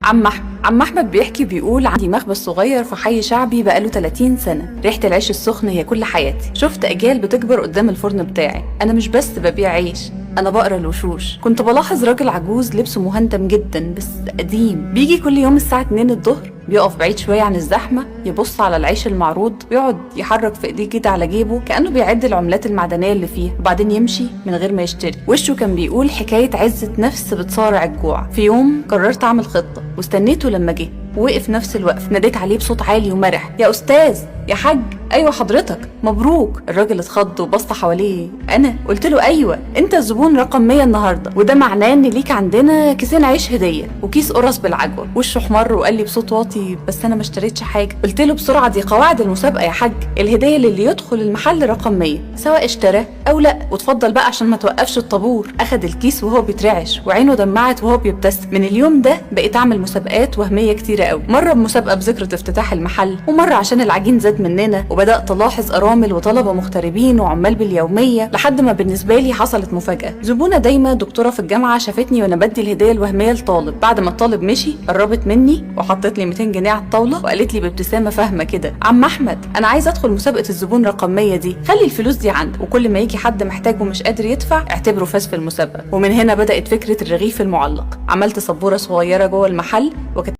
عم احمد بيحكي بيقول: عندي مخبز صغير في حي شعبي بقاله 30 سنه، ريحه العيش السخن هي كل حياتي. شفت اجيال بتكبر قدام الفرن بتاعي. انا مش بس ببيع عيش، انا بقرا الوشوش. كنت بلاحظ راجل عجوز لبسه مهندم جدا بس قديم، بيجي كل يوم الساعه 2 الظهر، بيقف بعيد شويه عن الزحمه، يبص على العيش المعروض ويقعد يحرك في ايديه كده على جيبه كانه بيعد العملات المعدنيه اللي فيه، وبعدين يمشي من غير ما يشتري. وشه كان بيقول حكايه عزه نفس بتصارع الجوع. في يوم قررت اعمل خطه واستنيته لما جه، ووقف نفس الوقف. ناديت عليه بصوت عالي ومرح: يا استاذ، يا حاج، ايوه حضرتك، مبروك. الراجل اتخض وبص حواليه. انا قلت له: ايوه، انت الزبون رقم 100 النهارده، وده معناه ان ليك عندنا كيسين عيش هديه وكيس قرص بالعجوه. وشه احمر وقال لي بصوت واطي: بس انا ما اشتريتش حاجه. قلت له: بسرعه، دي قواعد المسابقه يا حاج، الهديه للي يدخل المحل رقم 100 سواء اشترى او لا، وتفضل بقى عشان ما توقفش الطابور. اخد الكيس وهو بيترعش وعينه دمعت وهو بيبتسم. من اليوم ده بقيت اعمل مسابقات وهميه كتيره قوي، مره بمسابقه بذكرى افتتاح المحل، ومره عشان العجين زاد مننا وبدات الاحظ ارامل وطلبه مغتربين وعمال باليوميه، لحد ما بالنسبه لي حصلت مفاجاه. زبونه دايمه دكتوره في الجامعه شافتني وانا بدي الهديه الوهميه لطالب. بعد ما الطالب مشي قربت مني وحطت لي 200 جنيه على الطاوله وقالت لي بابتسامه فاهمه كده: عم احمد، انا عايزه ادخل مسابقه الزبون رقم 100 دي، خلي الفلوس دي عندك، وكل ما يجي حد محتاج ومش قادر يدفع اعتبره فاز في المسابقه. ومن هنا بدات فكره الرغيف المعلق. عملت سبوره صغيره جوه المحل وكتبت